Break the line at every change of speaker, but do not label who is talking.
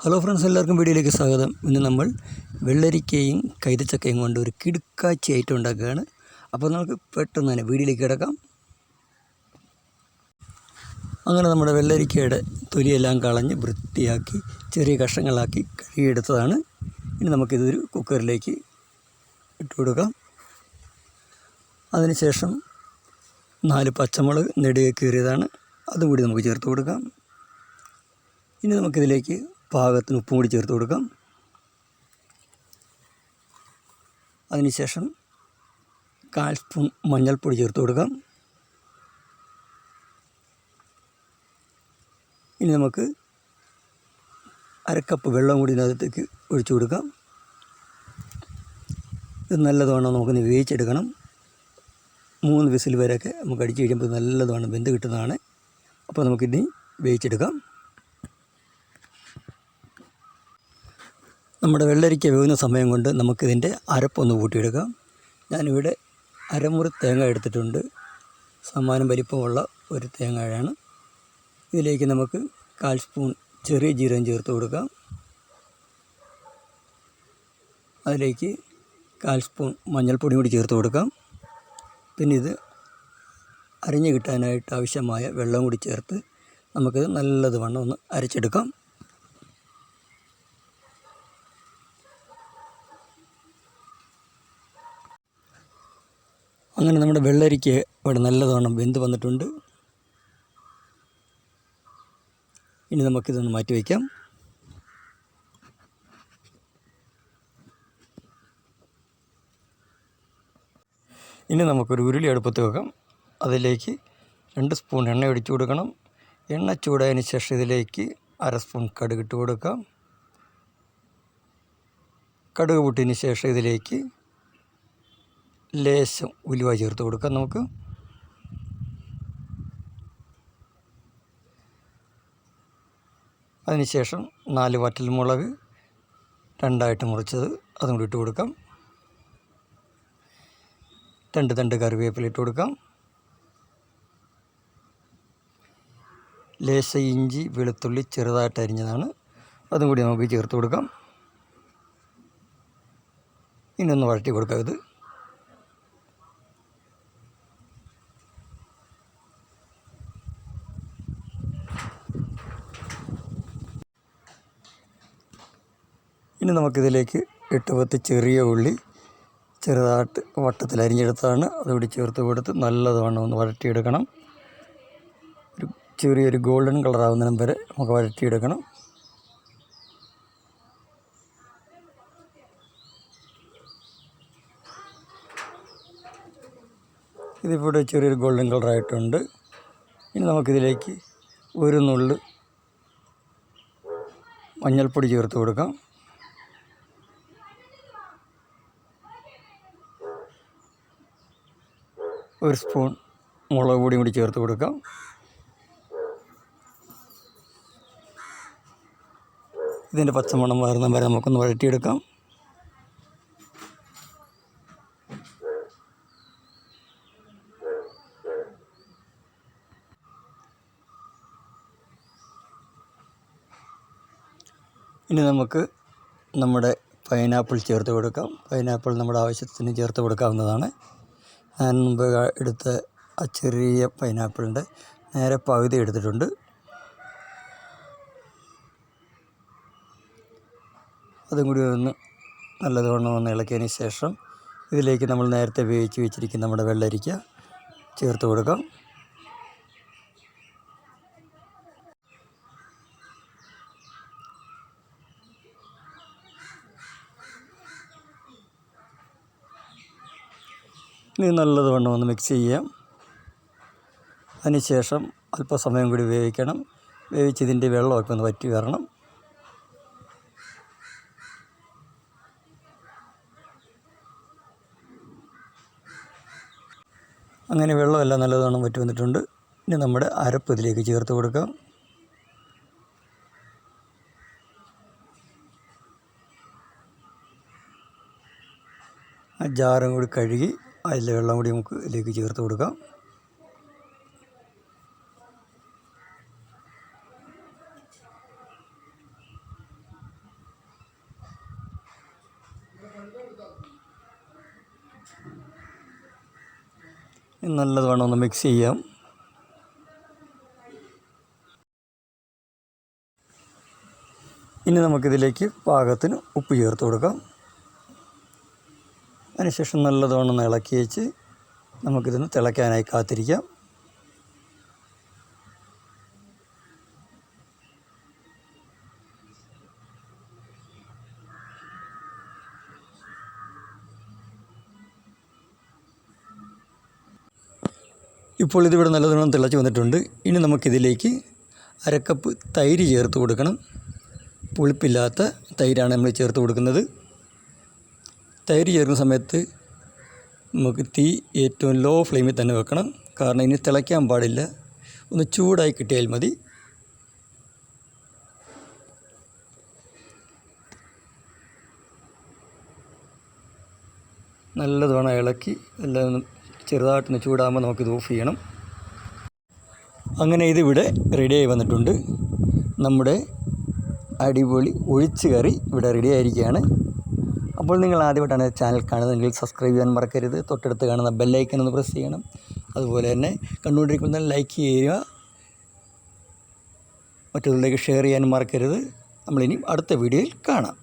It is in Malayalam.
ഹലോ ഫ്രണ്ട്സ്, എല്ലാവർക്കും വീഡിയോയിലേക്ക് സ്വാഗതം. ഇന്ന് നമ്മൾ വെള്ളരിക്കയും കൈതച്ചക്കയും കൊണ്ട് ഒരു കിടുക്കാച്ചി ഐറ്റം ഉണ്ടാക്കുകയാണ്. അപ്പോൾ നമുക്ക് പെട്ടെന്ന് തന്നെ വീഡിയോയിലേക്ക് കിടക്കാം. അങ്ങനെ നമ്മുടെ വെള്ളരിക്കയുടെ തൊലിയെല്ലാം കളഞ്ഞ് വൃത്തിയാക്കി ചെറിയ കഷ്ണങ്ങളാക്കി കഴുകിയെടുത്തതാണ്. ഇനി നമുക്കിതൊരു കുക്കറിലേക്ക് ഇട്ട് കൊടുക്കാം. അതിനുശേഷം 4 പച്ചമുളക് നെടുകെ കീറിയതാണ്, അതും കൂടി നമുക്ക് ചേർത്ത് കൊടുക്കാം. ഇനി നമുക്കിതിലേക്ക് പാകത്തിന് ഉപ്പും കൂടി ചേർത്ത് കൊടുക്കാം. അതിനുശേഷം 1/4 സ്പൂൺ മഞ്ഞൾപ്പൊടി ചേർത്ത് കൊടുക്കാം. ഇനി നമുക്ക് 1/2 കപ്പ് വെള്ളം കൂടി ഇതിനകത്തേക്ക് ഒഴിച്ചു കൊടുക്കാം. ഇത് നല്ലതുവണ്ണം നമുക്കൊന്ന് വേവിച്ചെടുക്കണം. 3 വിസിൽ വരെയൊക്കെ നമുക്ക് അടിച്ച് കഴിയുമ്പോൾ നല്ലതുവണ്ണം വെന്ത് കിട്ടുന്നതാണ്. അപ്പോൾ നമുക്കിനി വേവിച്ചെടുക്കാം. നമ്മുടെ വെള്ളരിക്ക വേവുന്ന സമയം കൊണ്ട് നമുക്കിതിൻ്റെ അരപ്പൊന്ന് കൂട്ടിയെടുക്കാം. ഞാനിവിടെ അരമുറി തേങ്ങ എടുത്തിട്ടുണ്ട്. സമാനം വലിപ്പമുള്ള ഒരു തേങ്ങയാണ്. ഇതിലേക്ക് നമുക്ക് 1/4 സ്പൂൺ ചെറിയ ജീരകം ചേർത്ത് കൊടുക്കാം. അതിലേക്ക് 1/4 സ്പൂൺ മഞ്ഞൾപ്പൊടി കൂടി ചേർത്ത് കൊടുക്കാം. പിന്നെ ഇത് അരഞ്ഞു കിട്ടാനായിട്ട് ആവശ്യമായ വെള്ളം കൂടി ചേർത്ത് നമുക്കിത് നല്ലതുവണ്ണം ഒന്ന് അരച്ചെടുക്കാം. അങ്ങനെ നമ്മുടെ വെള്ളരിക്ക ഇവിടെ നല്ലതുവണ്ണം വെന്ത് വന്നിട്ടുണ്ട്. ഇനി നമുക്കിതൊന്ന് മാറ്റി വയ്ക്കാം. ഇനി നമുക്കൊരു ഉരുളി അടുപ്പത്ത് വെക്കാം. അതിലേക്ക് 2 സ്പൂൺ എണ്ണ ഒഴിച്ചു കൊടുക്കണം. എണ്ണ ചൂടായതിന് ശേഷം ഇതിലേക്ക് 1/2 സ്പൂൺ കടുക് ഇട്ട് കൊടുക്കാം. കടുക് പൊട്ടിയതിന് ശേഷം ഇതിലേക്ക് ലേശം ഉലുവ ചേർത്ത് കൊടുക്കാം. നമുക്ക് അതിനുശേഷം 4 വറ്റൽമുളക് 2ആയിട്ട് മുറിച്ചത് അതും കൂടി ഇട്ട് കൊടുക്കാം. 2 തണ്ട് കറിവേപ്പില ഇട്ട് കൊടുക്കാം. ലേശം ഇഞ്ചി വെളുത്തുള്ളി ചെറുതായിട്ട് അരിഞ്ഞതാണ്, അതും കൂടി നമുക്ക് ചേർത്ത് കൊടുക്കാം. ഇനി ഒന്ന് വഴറ്റി കൊടുക്കാം. ഇത് ഇനി നമുക്കിതിലേക്ക് 8 ചെറിയ ഉള്ളി ചെറുതായിട്ട് വട്ടത്തിൽ അരിഞ്ഞെടുത്താണ്, അതുകൂടി ചേർത്ത് കൊടുത്ത് നല്ലതുവണ്ണം ഒന്ന് വഴറ്റിയെടുക്കണം. ചെറിയൊരു ഗോൾഡൻ കളറാവുന്നതിനും വരെ നമുക്ക് വഴറ്റിയെടുക്കണം. ഇതിവിടെ ചെറിയൊരു ഗോൾഡൻ കളറായിട്ടുണ്ട്. ഇനി നമുക്കിതിലേക്ക് 1 നുള്ള് മഞ്ഞൾപ്പൊടി ചേർത്ത് കൊടുക്കാം. 1 സ്പൂൺ മുളക് പൊടിയും കൂടി ചേർത്ത് കൊടുക്കാം. ഇതിൻ്റെ പച്ചമണം മാറുന്ന വരെ നമുക്കൊന്ന് വഴറ്റിയെടുക്കാം. ഇനി നമുക്ക് നമ്മുടെ പൈനാപ്പിൾ ചേർത്ത് കൊടുക്കാം. പൈനാപ്പിൾ നമ്മുടെ ആവശ്യത്തിന് ചേർത്ത് കൊടുക്കാവുന്നതാണ്. ഞാൻ മുമ്പ് എടുത്ത ആ ചെറിയ പൈനാപ്പിളിൻ്റെ നേരെ പകുതി എടുത്തിട്ടുണ്ട്. അതും കൂടി ഒന്ന് നല്ലതുവണ്ണം ഒന്ന് ഇളക്കിയതിന് ശേഷം ഇതിലേക്ക് നമ്മൾ നേരത്തെ വേവിച്ച് വെച്ചിരിക്കുന്ന നമ്മുടെ വെള്ളരിക്ക ചേർത്ത് കൊടുക്കാം. ഇനി നല്ലതുവണ്ണം ഒന്ന് മിക്സ് ചെയ്യാം. അതിനുശേഷം അല്പസമയം കൂടി വേവിക്കണം. വേവിച്ചതിൻ്റെ വെള്ളമൊക്കെ ഒന്ന് വറ്റി വരണം. അങ്ങനെ വെള്ളമെല്ലാം നല്ലതുവണ്ണം വറ്റി വന്നിട്ടുണ്ട്. ഇനി നമ്മുടെ അരപ്പ് ഇതിലേക്ക് ചേർത്ത് കൊടുക്കാം. ആ ജാറും കൂടി കഴുകി അതിലെ വെള്ളം കൂടി നമുക്ക് ഇതിലേക്ക് ചേർത്ത് കൊടുക്കാം. നല്ലതുവേണം ഒന്ന് മിക്സ് ചെയ്യാം. ഇനി നമുക്കിതിലേക്ക് പാകത്തിന് ഉപ്പ് ചേർത്ത് കൊടുക്കാം. അതിനുശേഷം നല്ലതുവേണം ഒന്ന് ഇളക്കി വെച്ച് നമുക്കിതൊന്ന് തിളയ്ക്കാനായി കാത്തിരിക്കാം. ഇപ്പോൾ ഇതിവിടെ നല്ലതുവണ്ണം തിളച്ച് വന്നിട്ടുണ്ട്. ഇനി നമുക്കിതിലേക്ക് അരക്കപ്പ് തൈര് ചേർത്ത് കൊടുക്കണം. പുളിപ്പില്ലാത്ത തൈരാണ് നമ്മൾ ചേർത്ത് കൊടുക്കുന്നത്. തൈര് ചേർക്കുന്ന സമയത്ത് നമുക്ക് തീ ഏറ്റവും ലോ ഫ്ലെയിമിൽ തന്നെ വെക്കണം. കാരണം ഇനി തിളയ്ക്കാൻ പാടില്ല, ഒന്ന് ചൂടായി കിട്ടിയാൽ മതി. നല്ലതുവേണം ഇളക്കി എല്ലാം ചെറുതായിട്ടൊന്ന് ചൂടാകുമ്പോൾ നമുക്കിത് ഓഫ് ചെയ്യണം. അങ്ങനെ ഇതിവിടെ റെഡിയായി വന്നിട്ടുണ്ട്. നമ്മുടെ അടിപൊളി ഒഴിച്ച് കറി ഇവിടെ റെഡി ആയിരിക്കുകയാണ്. അപ്പോൾ നിങ്ങൾ ആദ്യമായിട്ടാണ് ചാനൽ കാണുന്നതെങ്കിൽ സബ്സ്ക്രൈബ് ചെയ്യാൻ മറക്കരുത്. തൊട്ടടുത്ത് കാണുന്ന ബെല്ലൈക്കൻ ഒന്ന് പ്രസ് ചെയ്യണം. അതുപോലെ തന്നെ കണ്ടുകൊണ്ടിരിക്കുന്ന ലൈക്ക് ചെയ്യുക, മറ്റുള്ളവരിലേക്ക് ഷെയർ ചെയ്യാനും മറക്കരുത്. നമ്മളിനി അടുത്ത വീഡിയോയിൽ കാണാം.